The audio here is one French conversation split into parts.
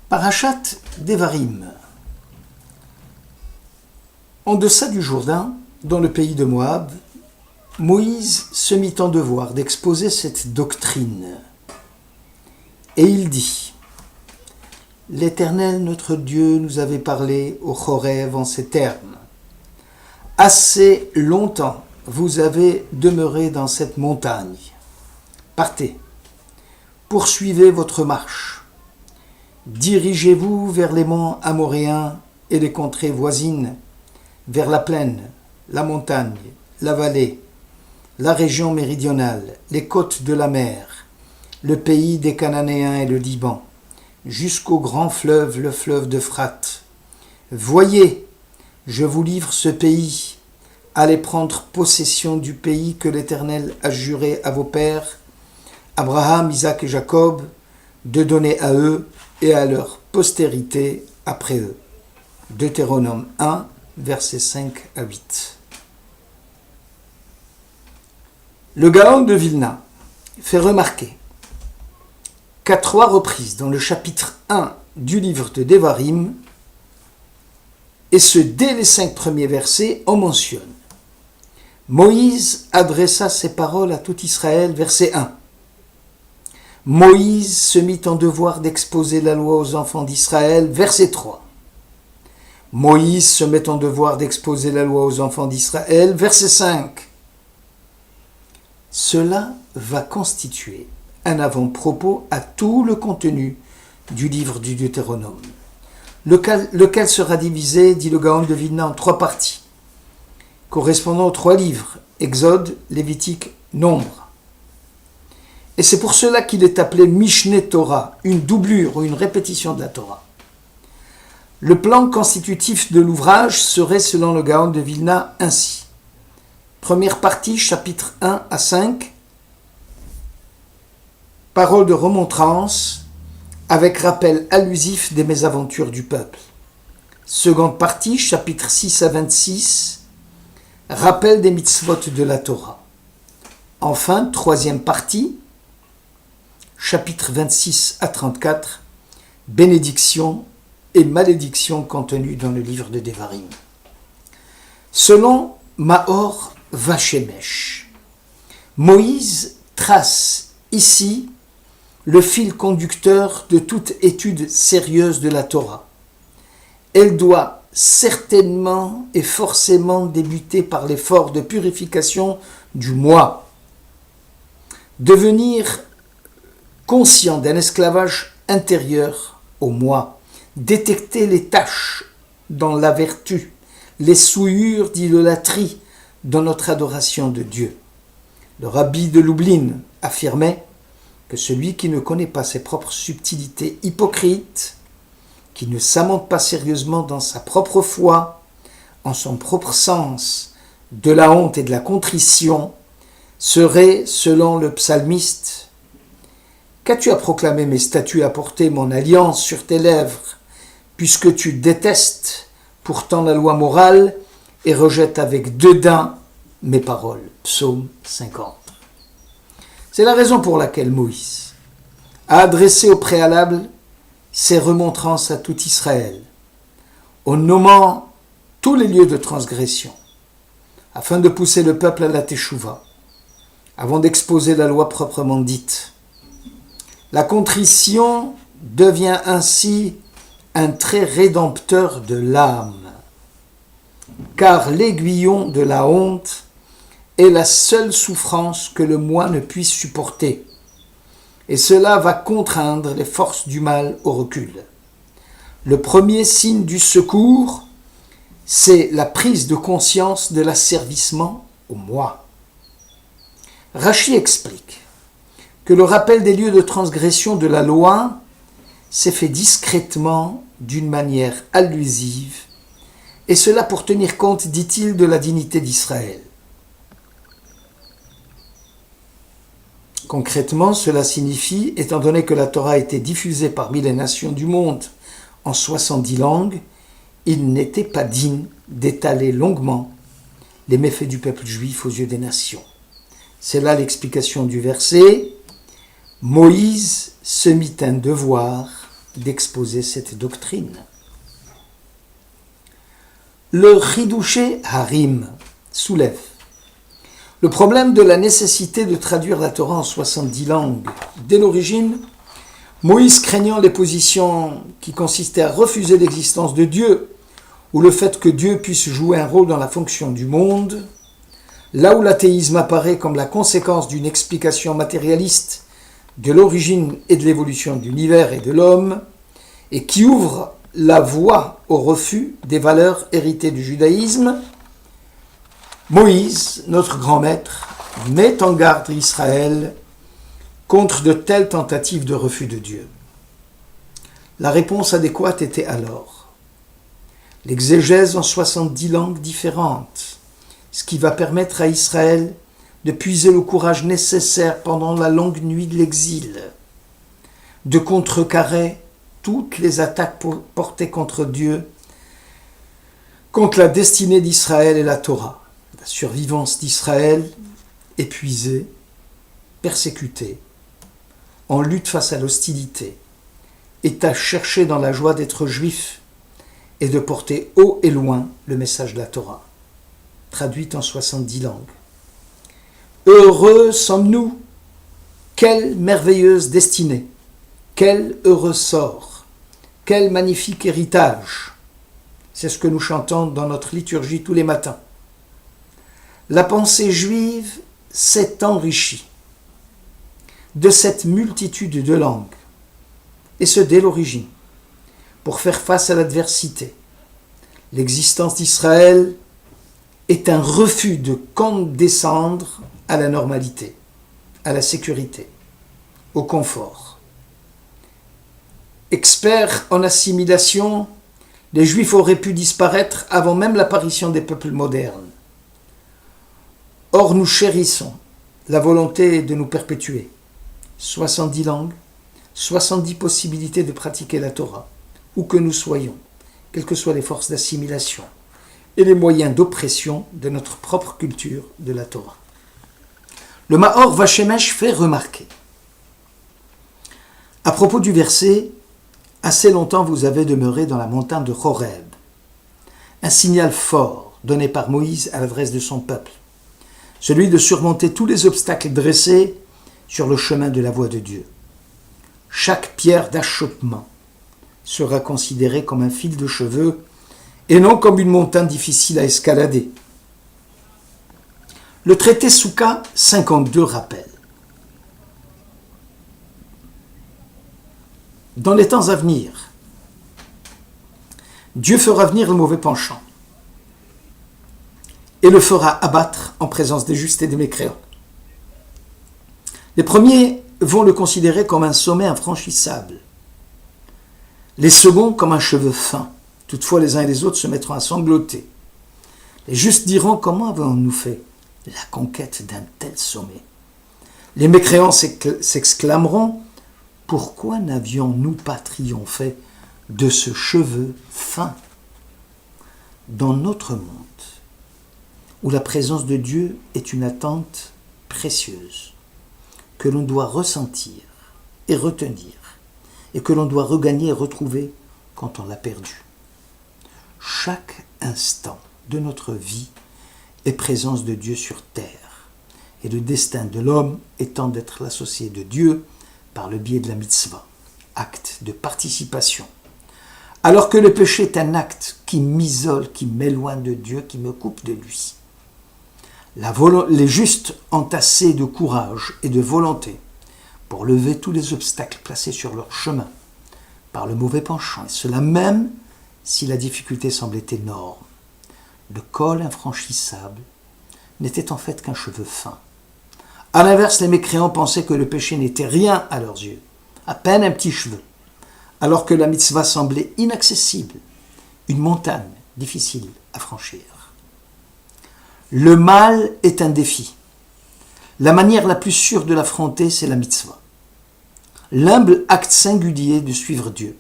Parashat Devarim. En deçà du Jourdain, dans le pays de Moab, Moïse se mit en devoir d'exposer cette doctrine. Et il dit : L'Éternel notre Dieu nous avait parlé au Horeb en ces termes. Assez longtemps vous avez demeuré dans cette montagne. Partez, poursuivez votre marche. Dirigez-vous vers les monts amoréens et les contrées voisines, vers la plaine, la montagne, la vallée, la région méridionale, les côtes de la mer, le pays des Cananéens et le Liban, jusqu'au grand fleuve, le fleuve d'Euphrate. Voyez, je vous livre ce pays. Allez prendre possession du pays que l'Éternel a juré à vos pères, Abraham, Isaac et Jacob, de donner à eux et à leur postérité après eux. Deutéronome 1, versets 5 à 8. Le Gaon de Vilna fait remarquer qu'à 3 reprises dans le chapitre 1 du livre de Devarim, et ce dès les 5 premiers versets, on mentionne Moïse adressa ses paroles à tout Israël, verset 1. Moïse se mit en devoir d'exposer la loi aux enfants d'Israël, verset 3. Moïse se met en devoir d'exposer la loi aux enfants d'Israël, verset 5. Cela va constituer un avant-propos à tout le contenu du livre du Deutéronome, lequel sera divisé, dit le Gaon de Vilna, en 3 parties, correspondant aux 3 livres, Exode, Lévitique, Nombre. Et c'est pour cela qu'il est appelé Mishneh Torah, une doublure ou une répétition de la Torah. Le plan constitutif de l'ouvrage serait, selon le Gaon de Vilna, ainsi. Première partie, chapitres 1 à 5, paroles de remontrance, avec rappel allusif des mésaventures du peuple. Seconde partie, chapitres 6 à 26, rappel des mitzvot de la Torah. Enfin, troisième partie, chapitres 26 à 34, bénédiction et malédiction contenues dans le livre de Devarim. Selon Maor Vachemech, Moïse trace ici le fil conducteur de toute étude sérieuse de la Torah. Elle doit certainement et forcément débuter par l'effort de purification du moi. Devenir conscient d'un esclavage intérieur au moi, détecter les taches dans la vertu, les souillures d'idolâtrie dans notre adoration de Dieu. Le rabbi de Lublin affirmait que celui qui ne connaît pas ses propres subtilités hypocrites, qui ne s'amende pas sérieusement dans sa propre foi, en son propre sens, de la honte et de la contrition, serait, selon le psalmiste, Qu'as-tu à proclamer mes statuts, à porter mon alliance sur tes lèvres, puisque tu détestes pourtant la loi morale et rejettes avec dédain mes paroles. Psaume 50. C'est la raison pour laquelle Moïse a adressé au préalable ses remontrances à tout Israël, en nommant tous les lieux de transgression, afin de pousser le peuple à la teshuva, avant d'exposer la loi proprement dite. La contrition devient ainsi un trait rédempteur de l'âme, car l'aiguillon de la honte est la seule souffrance que le moi ne puisse supporter, et cela va contraindre les forces du mal au recul. Le premier signe du secours, c'est la prise de conscience de l'asservissement au moi. Rachi explique que le rappel des lieux de transgression de la loi s'est fait discrètement, d'une manière allusive, et cela pour tenir compte, dit-il, de la dignité d'Israël. Concrètement, cela signifie, étant donné que la Torah a été diffusée parmi les nations du monde en 70 langues, il n'était pas digne d'étaler longuement les méfaits du peuple juif aux yeux des nations. C'est là l'explication du verset. Moïse se mit un devoir d'exposer cette doctrine. Le Chidouché Harim soulève le problème de la nécessité de traduire la Torah en 70 langues. Dès l'origine, Moïse, craignant les positions qui consistaient à refuser l'existence de Dieu ou le fait que Dieu puisse jouer un rôle dans la fonction du monde, là où l'athéisme apparaît comme la conséquence d'une explication matérialiste de l'origine et de l'évolution de l'univers et de l'homme, et qui ouvre la voie au refus des valeurs héritées du judaïsme, Moïse, notre grand maître, met en garde Israël contre de telles tentatives de refus de Dieu. La réponse adéquate était alors l'exégèse en 70 langues différentes, ce qui va permettre à Israël de puiser le courage nécessaire pendant la longue nuit de l'exil, de contrecarrer toutes les attaques portées contre Dieu, contre la destinée d'Israël et la Torah, la survivance d'Israël épuisée, persécutée, en lutte face à l'hostilité, est à chercher dans la joie d'être juif et de porter haut et loin le message de la Torah, traduite en 70 langues. Heureux sommes-nous, quelle merveilleuse destinée, quel heureux sort, quel magnifique héritage. C'est ce que nous chantons dans notre liturgie tous les matins. La pensée juive s'est enrichie de cette multitude de langues, et ce dès l'origine, pour faire face à l'adversité. L'existence d'Israël est un refus de condescendre à la normalité, à la sécurité, au confort. Experts en assimilation, les Juifs auraient pu disparaître avant même l'apparition des peuples modernes. Or, nous chérissons la volonté de nous perpétuer. 70 langues, 70 possibilités de pratiquer la Torah, où que nous soyons, quelles que soient les forces d'assimilation et les moyens d'oppression de notre propre culture de la Torah. Le Maor Vachemesh fait remarquer, à propos du verset « Assez longtemps vous avez demeuré dans la montagne de Horeb », un signal fort donné par Moïse à l'adresse de son peuple, celui de surmonter tous les obstacles dressés sur le chemin de la voie de Dieu. Chaque pierre d'achoppement sera considérée comme un fil de cheveux et non comme une montagne difficile à escalader. Le traité Souka 52 rappelle. Dans les temps à venir, Dieu fera venir le mauvais penchant et le fera abattre en présence des justes et des mécréants. Les premiers vont le considérer comme un sommet infranchissable, les seconds comme un cheveu fin. Toutefois, les uns et les autres se mettront à sangloter. Les justes diront « Comment avons-nous fait la conquête d'un tel sommet ?» Les mécréants s'exclameront « Pourquoi n'avions-nous pas triomphé de ce cheveu fin ?» Dans notre monde, où la présence de Dieu est une attente précieuse, que l'on doit ressentir et retenir, et que l'on doit regagner et retrouver quand on l'a perdu. Chaque instant de notre vie est présence de Dieu sur terre, et le destin de l'homme étant d'être l'associé de Dieu par le biais de la mitzvah, acte de participation. Alors que le péché est un acte qui m'isole, qui m'éloigne de Dieu, qui me coupe de lui. Les justes ont assez de courage et de volonté pour lever tous les obstacles placés sur leur chemin par le mauvais penchant, et cela même si la difficulté semblait énorme. Le col infranchissable n'était en fait qu'un cheveu fin. À l'inverse, les mécréants pensaient que le péché n'était rien à leurs yeux, à peine un petit cheveu, alors que la mitzvah semblait inaccessible, une montagne difficile à franchir. Le mal est un défi. La manière la plus sûre de l'affronter, c'est la mitzvah. L'humble acte singulier de suivre Dieu,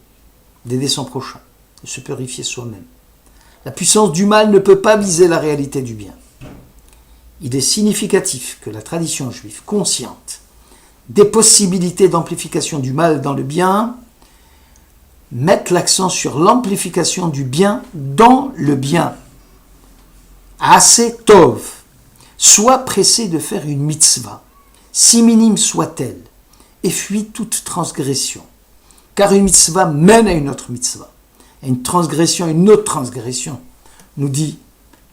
d'aider son prochain, de se purifier soi-même. La puissance du mal ne peut pas viser la réalité du bien. Il est significatif que la tradition juive, consciente des possibilités d'amplification du mal dans le bien, mettent l'accent sur l'amplification du bien dans le bien. Assez tov. Sois pressé de faire une mitzvah, si minime soit-elle, et fuis toute transgression. Car une mitzvah mène à une autre mitzvah, à une transgression, à une autre transgression, nous dit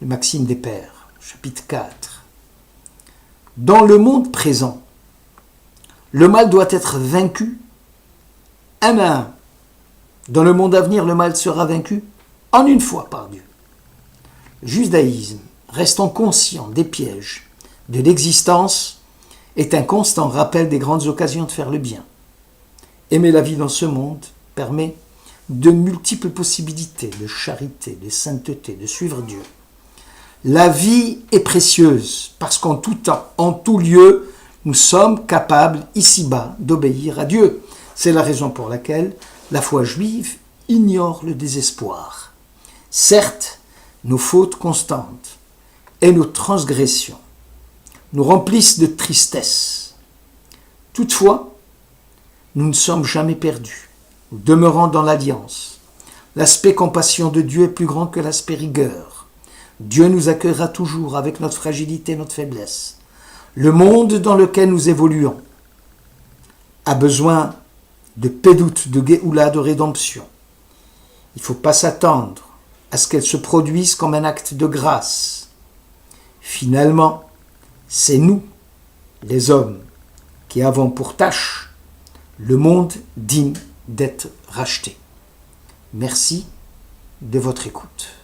le Maxime des Pères, chapitre 4. Dans le monde présent, le mal doit être vaincu un à un. Dans le monde à venir, le mal sera vaincu en une fois par Dieu. Le judaïsme, restant conscient des pièges de l'existence, est un constant rappel des grandes occasions de faire le bien. Aimer la vie dans ce monde permet de multiples possibilités de charité, de sainteté, de suivre Dieu. La vie est précieuse parce qu'en tout temps, en tout lieu, nous sommes capables ici-bas d'obéir à Dieu. C'est la raison pour laquelle la foi juive ignore le désespoir. Certes, nos fautes constantes et nos transgressions nous remplissent de tristesse. Toutefois, nous ne sommes jamais perdus. Nous demeurons dans l'alliance. L'aspect compassion de Dieu est plus grand que l'aspect rigueur. Dieu nous accueillera toujours avec notre fragilité et notre faiblesse. Le monde dans lequel nous évoluons a besoin de pédoutes, de géoula, de rédemption. Il ne faut pas s'attendre à ce qu'elle se produise comme un acte de grâce. Finalement, c'est nous, les hommes, qui avons pour tâche le monde digne d'être racheté. Merci de votre écoute.